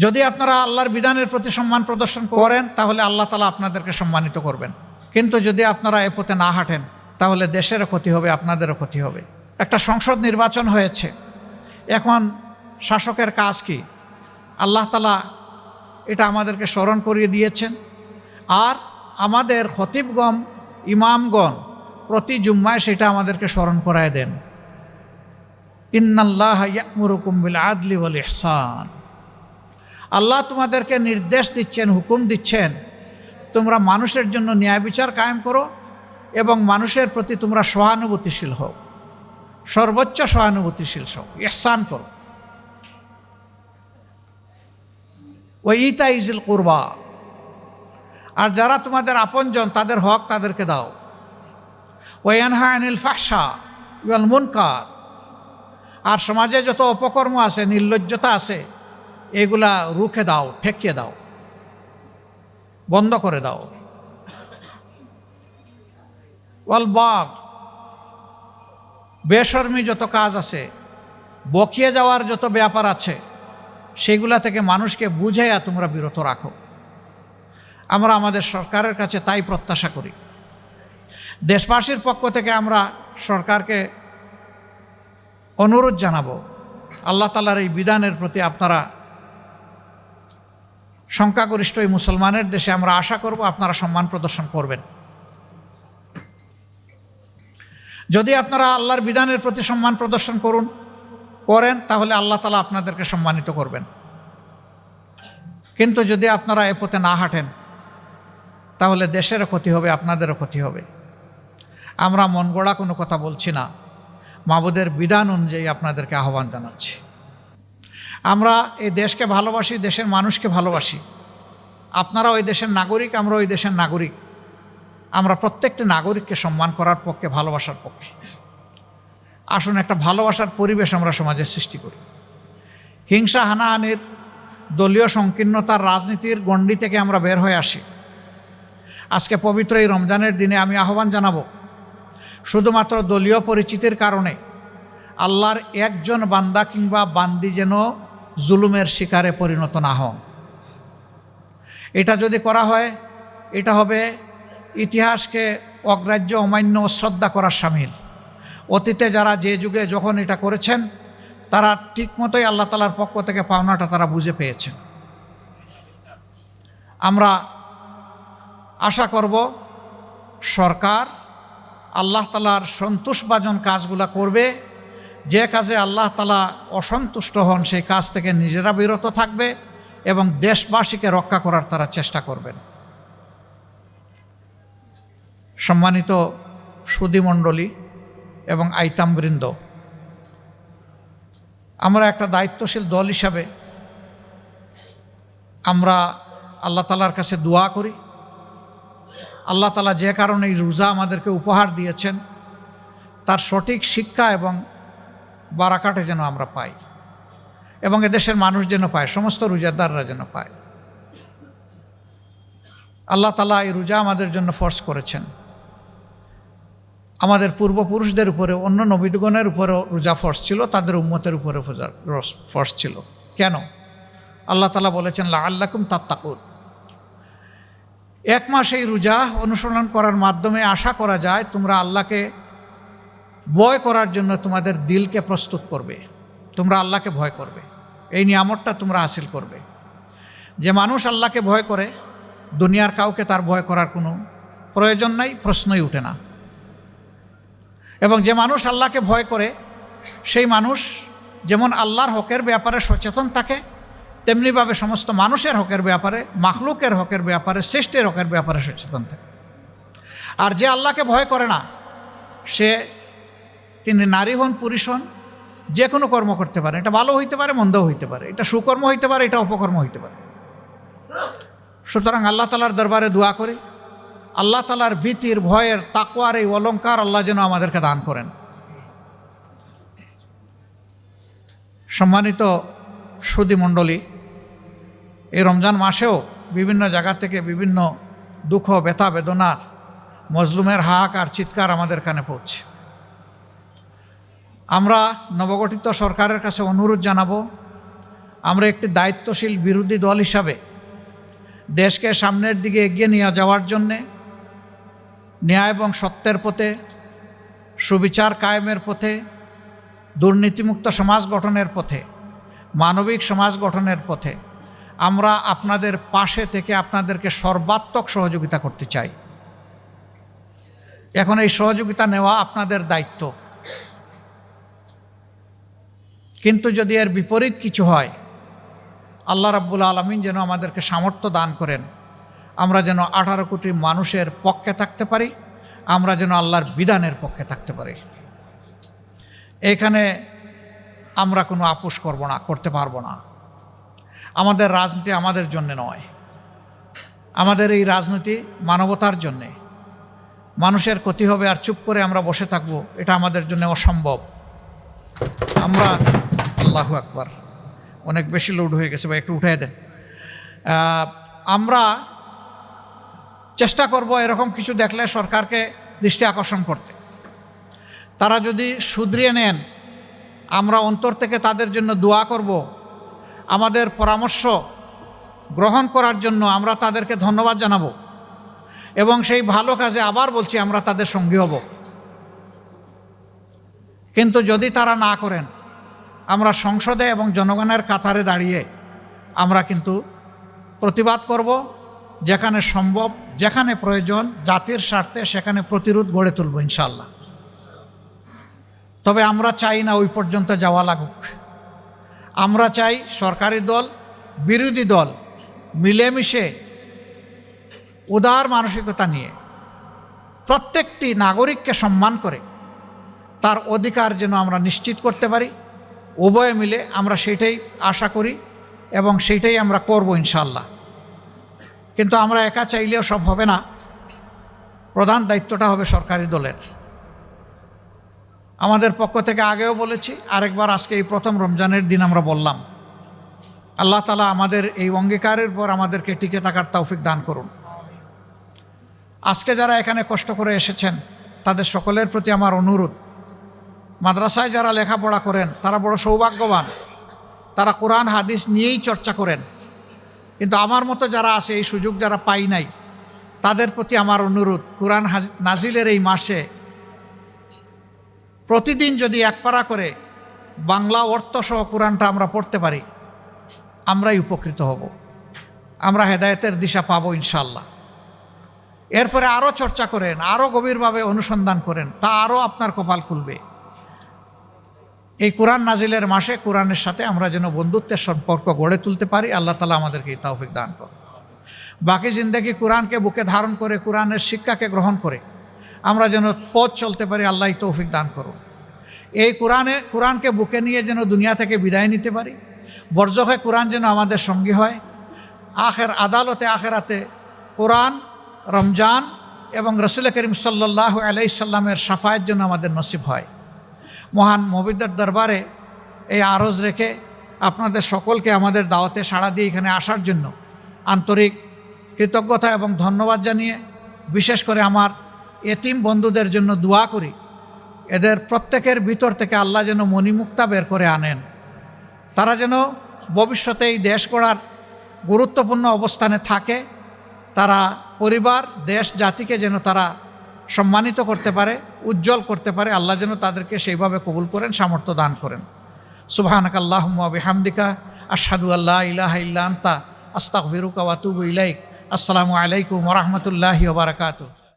যদি আপনারা আল্লাহর বিধানের প্রতি সম্মান প্রদর্শন করেন তাহলে আল্লাহ তাআলা আপনাদেরকে সম্মানিত করবেন, কিন্তু যদি আপনারা এ পথে না হাঁটেন তাহলে দেশেরও ক্ষতি হবে, আপনাদেরও ক্ষতি হবে। একটা সংসদ নির্বাচন হয়েছে, এখন শাসকের কাজ কি? আল্লাহ তাআলা এটা আমাদেরকে স্মরণ করিয়ে দিয়েছেন। আর আমাদের খতিবগণ, ইমামগণ প্রতি জুম্মায় সেটা আমাদেরকে স্মরণ করায় দেন। ইন্নাল্লাহা ইয়া'মুরুকুম বিল আদলি ওয়াল ইহসান। আল্লাহ তোমাদেরকে নির্দেশ দিচ্ছেন, হুকুম দিচ্ছেন, তোমরা মানুষের জন্য ন্যায় বিচার কায়েম করো এবং মানুষের প্রতি তোমরা সহানুভূতিশীল হও, সর্বোচ্চ সহানুভূতিশীল হও, ইহসান করো। ওয়া ইতাই যিল কুরবা, আর যারা তোমাদের আপনজন তাদের হক তাদেরকে দাও। ওয়া ইয়ানহা আনিল ফাহশা ওয়াল মুনকার, আর সমাজে যত অপকর্ম আছে, নির্লজ্জতা আছে, এগুলা রুখে দাও, ঠেকিয়ে দাও, বন্ধ করে দাও। ওয়াল বাগ, বেশরমি যত কাজ আছে, বকিয়ে যাওয়ার যত ব্যাপার আছে, সেগুলা থেকে মানুষকে বুঝাইয়া তোমরা বিরত রাখো। আমরা আমাদের সরকারের কাছে তাই প্রত্যাশা করি। দেশবাসীর পক্ষ থেকে আমরা সরকারকে অনুরোধ জানাবো, আল্লাহ তাআলার এই বিধানের প্রতি আপনারা, সংখ্যাগরিষ্ঠ এই মুসলমানের দেশে আমরা আশা করব আপনারা সম্মান প্রদর্শন করবেন। যদি আপনারা আল্লাহর বিধানের প্রতি সম্মান প্রদর্শন করেন তাহলে আল্লাহ তাআলা আপনাদেরকে সম্মানিত করবেন, কিন্তু যদি আপনারা এ পথে না হাঁটেন তাহলে দেশেরও ক্ষতি হবে, আপনাদেরও ক্ষতি হবে। আমরা মন গড়া কোনো কথা বলছি না, মাবুদের বিধান অনুযায়ী আপনাদেরকে আহ্বান জানাচ্ছি। আমরা এই দেশকে ভালোবাসি, দেশের মানুষকে ভালোবাসি। আপনারা ওই দেশের নাগরিক, আমরা ওই দেশের নাগরিক। আমরা প্রত্যেকটি নাগরিককে সম্মান করার পক্ষে, ভালোবাসার পক্ষে। আসুন একটা ভালোবাসার পরিবেশ আমরা সমাজে সৃষ্টি করি। হিংসা, হানাহানির, দলীয় সংকীর্ণতার রাজনীতির গণ্ডি থেকে আমরা বের হয়ে আসি। আজকে পবিত্র এই রমজানের দিনে আমি আহ্বান জানাবো, শুধুমাত্র দলীয় পরিচিতির কারণে আল্লাহর একজন বান্দা কিংবা বান্দি যেন জুলুমের শিকারে পরিণত না হন। এটা যদি করা হয়, এটা হবে ইতিহাসকে অগ্রাহ্য, অমান্য, শ্রদ্ধা করার শামিল। অতীতে যারা যে যুগে যখন এটা করেছেন তারা ঠিকমতোই আল্লাহ তাআলার পক্ষ থেকে পাওনাটা তারা বুঝে পেয়েছেন। আমরা আশা করব সরকার আল্লাহ তাআলার সন্তুষ্টভাজন কাজগুলো করবে। যে কাজে আল্লাহ তাআলা অসন্তুষ্ট হন সেই কাজ থেকে নিজেরা বিরত থাকবে এবং দেশবাসীকে রক্ষা করার তারা চেষ্টা করবেন। সম্মানিত সুধীমণ্ডলী এবং আইতামবৃন্দ, আমরা একটা দায়িত্বশীল দল হিসাবে আমরা আল্লাহ তাআলার কাছে দোয়া করি। আল্লাহ তাআলা যে কারণে এই রোজা আমাদেরকে উপহার দিয়েছেন তার সঠিক শিক্ষা এবং বারাকাতে যেন আমরা পাই এবং এদেশের মানুষ যেন পায়, সমস্ত রোজাদাররা যেন পায়। আল্লাহ তাআলা এই রোজা আমাদের জন্য ফরজ করেছেন। আমাদের পূর্বপুরুষদের উপরে, অন্য নবীগণের উপরেও রোজা ফরজ ছিল, তাদের উম্মতের উপরে ফরজ ছিল। কেন? আল্লাহ তাআলা বলেছেন লাআল্লাকুম তাত্তাকুন। এক মাস এই রোজা অনুসরণ করার মাধ্যমে আশা করা যায় তোমরা আল্লাহকে ভয় করার জন্য তোমাদের দিলকে প্রস্তুত করবে, তোমরা আল্লাহকে ভয় করবে, এই নিয়ামতটা তোমরা হাসিল করবে। যে মানুষ আল্লাহকে ভয় করে, দুনিয়ার কাউকে তার ভয় করার কোনো প্রয়োজন নাই, প্রশ্নই উঠে না। এবং যে মানুষ আল্লাহকে ভয় করে সেই মানুষ যেমন আল্লাহর হকের ব্যাপারে সচেতন থাকে, তেমনিভাবে সমস্ত মানুষের হকের ব্যাপারে, মাখলুকের হকের ব্যাপারে, সৃষ্টির হকের ব্যাপারে সচেতন থাকে। আর যে আল্লাহকে ভয় করে না, তিনি নারী হন, পুরুষ হন, যে কোনো কর্ম করতে পারে। এটা ভালো হইতে পারে, মন্দও হইতে পারে, এটা সুকর্ম হইতে পারে, এটা অপকর্ম হইতে পারে। সুতরাং আল্লাহ তাআলার দরবারে দোয়া করি, আল্লাহ তাআলার ভীতির, ভয়ের, তাকওয়ার এই অলংকার আল্লাহ যেন আমাদেরকে দান করেন। সম্মানিত সুধীমণ্ডলী, এই রমজান মাসেও বিভিন্ন জায়গা থেকে বিভিন্ন দুঃখ, ব্যথা, বেদনার, মজলুমের হাহাকার, চিৎকার আমাদের কানে পৌঁছে। আমরা নবগঠিত সরকারের কাছে অনুরোধ জানাবো, আমরা একটি দায়িত্বশীল বিরোধী দল হিসাবে দেশকে সামনের দিকে এগিয়ে নিয়ে যাওয়ার জন্যে ন্যায় এবং সত্যের পথে, সুবিচার কায়েমের পথে, দুর্নীতিমুক্ত সমাজ গঠনের পথে, মানবিক সমাজ গঠনের পথে আমরা আপনাদের পাশে থেকে আপনাদেরকে সর্বাত্মক সহযোগিতা করতে চাই। এখন এই সহযোগিতা নেওয়া আপনাদের দায়িত্ব, কিন্তু যদি এর বিপরীত কিছু হয়, আল্লাহ রাব্বুল আলামিন যেন আমাদেরকে সামর্থ্য দান করেন, আমরা যেন 18 কোটি মানুষের পক্ষে থাকতে পারি, আমরা যেন আল্লাহর বিধানের পক্ষে থাকতে পারি। এখানে আমরা কোনো আপোষ করতে পারবো না। আমাদের রাজনীতি আমাদের জন্য নয়, আমাদের এই রাজনীতি মানবতার জন্যে। মানুষের ক্ষতি হবে আর চুপ করে আমরা বসে থাকবো, এটা আমাদের জন্য অসম্ভব। আমরা আল্লাহু আকবার, অনেক বেশি লোড হয়ে গেছে, বা একটু উঠিয়ে দেন। আমরা চেষ্টা করব এরকম কিছু দেখলে সরকারকে দৃষ্টি আকর্ষণ করতে। তারা যদি শুধরিয়ে নেন, আমরা অন্তর থেকে তাদের জন্য দোয়া করব। আমাদের পরামর্শ গ্রহণ করার জন্য আমরা তাদেরকে ধন্যবাদ জানাবো, এবং সেই ভালো কাজে আবার বলছি আমরা তাদের সঙ্গী হব। কিন্তু যদি তারা না করেন, আমরা সংসদে এবং জনগণের কাতারে দাঁড়িয়ে আমরা কিন্তু প্রতিবাদ করব। যেখানে সম্ভব, যেখানে প্রয়োজন, জাতির স্বার্থে সেখানে প্রতিরোধ গড়ে তুলব ইনশাআল্লাহ। তবে আমরা চাই না ওই পর্যন্ত যাওয়া লাগুক। আমরা চাই সরকারি দল, বিরোধী দল মিলেমিশে উদার মানসিকতা নিয়ে প্রত্যেকটি নাগরিককে সম্মান করে তার অধিকার যেন আমরা নিশ্চিত করতে পারি। উভয়ে মিলে আমরা সেটাই আশা করি এবং সেটাই আমরা করব ইনশাআল্লাহ। কিন্তু আমরা একা চাইলেও সব হবে না, প্রধান দায়িত্বটা হবে সরকারি দলের। আমাদের পক্ষ থেকে আগেও বলেছি, আরেকবার আজকে এই প্রথম রমজানের দিন আমরা বললাম, আল্লাহ তাআলা আমাদের এই অঙ্গীকারের পর আমাদেরকে টিকে থাকার তৌফিক দান করুন। আজকে যারা এখানে কষ্ট করে এসেছেন তাদের সকলের প্রতি আমার অনুরোধ, মাদ্রাসায় যারা লেখাপড়া করেন তারা বড় সৌভাগ্যবান, তারা কোরআন হাদিস নিয়েই চর্চা করেন। কিন্তু আমার মতো যারা আছে, এই সুযোগ যারা পাই নাই, তাদের প্রতি আমার অনুরোধ, কোরআন নাজিলের এই মাসে প্রতিদিন যদি এক পারা করে বাংলা অর্থসহ কোরআনটা আমরা পড়তে পারি, আমরাই উপকৃত হব, আমরা হেদায়েতের দিশা পাবো ইনশাআল্লাহ। এরপরে আরও চর্চা করেন, আরও গভীরভাবে অনুসন্ধান করেন, তা আরও আপনার কপাল খুলবে। এই কোরআন নাজিলের মাসে কোরআনের সাথে আমরা যেন বন্ধুত্বের সম্পর্ক গড়ে তুলতে পারি। আল্লাহ তাআলা আমাদেরকে এই তৌফিক দান করুন। বাকি জিন্দেগি কোরআনকে বুকে ধারণ করে, কোরআনের শিক্ষাকে গ্রহণ করে আমরা যেন পথ চলতে পারি, আল্লাহ তৌফিক দান করুন। এই কোরআনকে বুকে নিয়ে যেন দুনিয়া থেকে বিদায় নিতে পারি। বরজখে কোরআন যেন আমাদের সঙ্গী হয়। আদালতে আখেরাতে কোরআন, রমজান এবং রসুল করিম সাল্লাল্লাহু আলাইহি সাল্লামের শাফায়াত যেন আমাদের নসিব হয়। মহান মুবিদ্দার দরবারে এই আরজ রেখে আপনাদের সকলকে আমাদের দাওয়াতে সাড়া দিয়ে এখানে আসার জন্য আন্তরিক কৃতজ্ঞতা এবং ধন্যবাদ জানিয়ে, বিশেষ করে আমার এতিম বন্ধুদের জন্য দোয়া করি, এদের প্রত্যেকের ভিতর থেকে আল্লাহ যেন মণিমুক্তা বের করে আনেন। তারা যেন ভবিষ্যতে এই দেশ গড়ার গুরুত্বপূর্ণ অবস্থানে থাকে, তারা পরিবার, দেশ, জাতিকে যেন তারা সম্মানিত করতে পারে, উজ্জ্বল করতে পারে। আল্লাহ যেন তাদেরকে সেইভাবে কবুল করেন, সামর্থ্য দান করেন। সুবহানাকাল্লাহুম্মা ওয়া বিহামদিকা আশহাদু আল্লা ইলাহা ইল্লা আনতা আস্তাগফিরুকা ওয়া আতুবু ইলাইক। আসসালামু আলাইকুম ওয়া রাহমাতুল্লাহি ওয়া বারাকাতুহু।